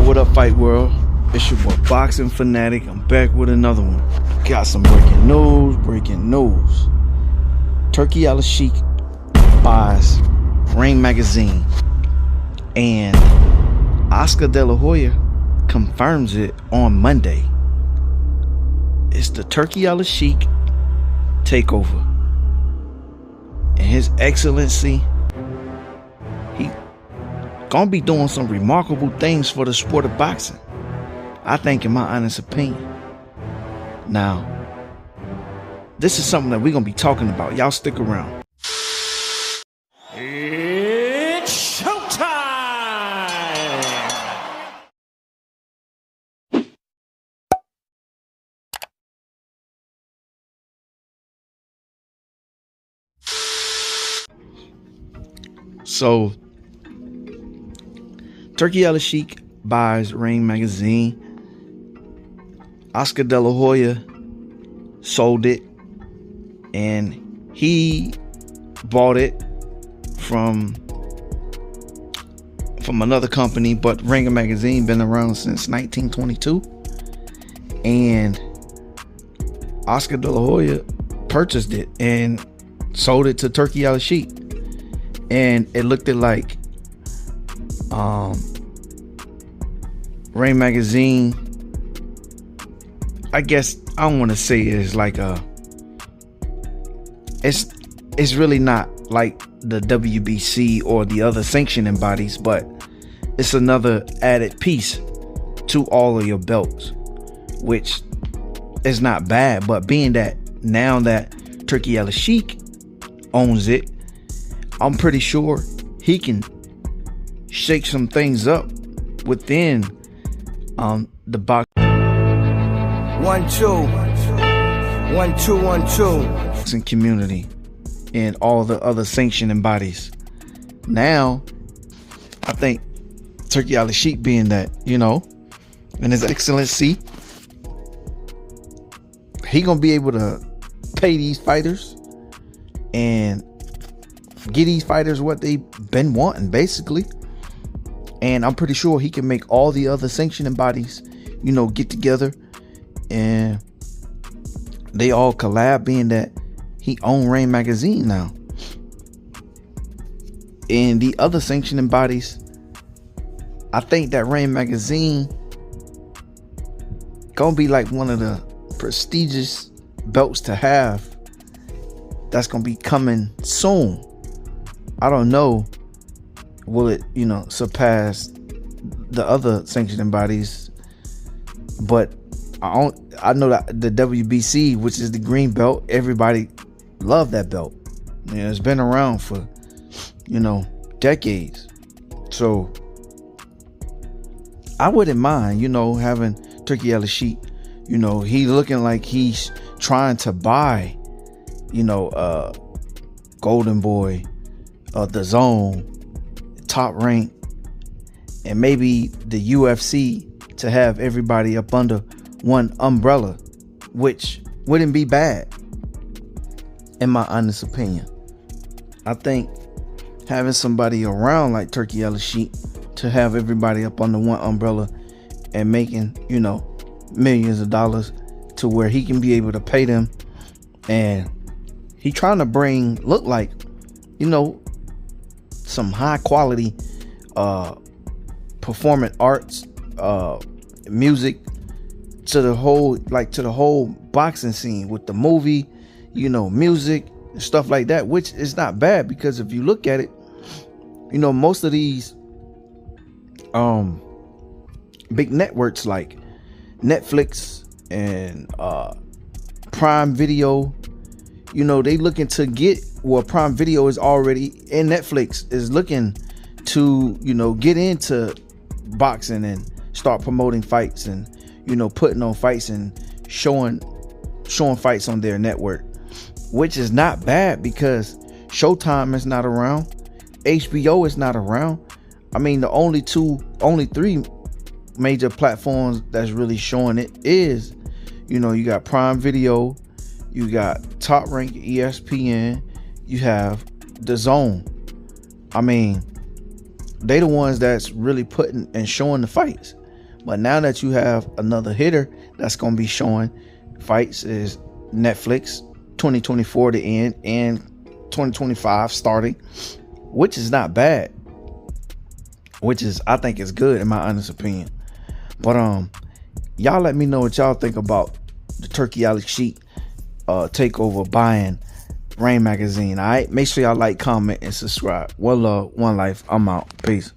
What up, Fight World? It's your boy Boxing Fanatic. I'm back with another one. Got some breaking news. Turki Alalshikh buys Ring magazine, and Oscar De La Hoya confirms it on Monday. It's the Turki Alalshikh takeover, and His Excellency, he gonna be doing some remarkable things for the sport of boxing, I think, in my honest opinion. Now, this is something that we're gonna be talking about. Y'all stick around. It's showtime! So, Turki Alalshikh buys Ring magazine. Oscar De La Hoya sold it, and he bought it from another company, but Ring magazine been around since 1922, and Oscar De La Hoya purchased it and sold it to Turki Alalshikh, and it looked like Ring magazine, I guess I don't want to say it's like it's really not like the WBC or the other sanctioning bodies, but it's another added piece to all of your belts, which is not bad. But being that now that Turki Alalshikh owns it, I'm pretty sure he can shake some things up within the boxing community and all the other sanctioning bodies. Now, I think Turki Alalshikh, being that, and His Excellency, he gonna be able to pay these fighters and get these fighters what they've been wanting, basically. And I'm pretty sure he can make all the other sanctioning bodies, get together and they all collab, being that he own Ring magazine now. And the other sanctioning bodies, I think that Ring magazine gonna be like one of the prestigious belts to have that's gonna be coming soon. I don't know, will it surpass the other sanctioning bodies, but I know that the WBC, which is the green belt, everybody love that belt. It's been around for decades. So I wouldn't mind having Turki Alalshikh. He looking like he's trying to buy Golden Boy, the Zone, Top Rank, and maybe the UFC, to have everybody up under one umbrella, which wouldn't be bad, in my honest opinion. I think having somebody around like Turki Alalshikh to have everybody up under one umbrella and making millions of dollars, to where he can be able to pay them, and he trying to look like some high quality performing arts, music to the whole boxing scene, with the movie, music, stuff like that, which is not bad, because if you look at it, most of these big networks like Netflix and Prime Video, they looking to get, well, Prime Video is already, and Netflix is looking to get into boxing and start promoting fights and putting on fights and showing fights on their network, which is not bad, because Showtime is not around, HBO is not around. I mean, the only three major platforms that's really showing it is, you got Prime Video, you got Top Rank, ESPN, you have the Zone. I mean, they the ones that's really putting and showing the fights. But now that you have another hitter that's going to be showing fights, is Netflix 2024 to end and 2025 starting, which is not bad, which is, I think, is good in my honest opinion. But y'all let me know what y'all think about the Turki Alalshikh takeover buying Rain magazine. All right, make sure y'all like, comment, and subscribe. One love, one life. I'm out. Peace.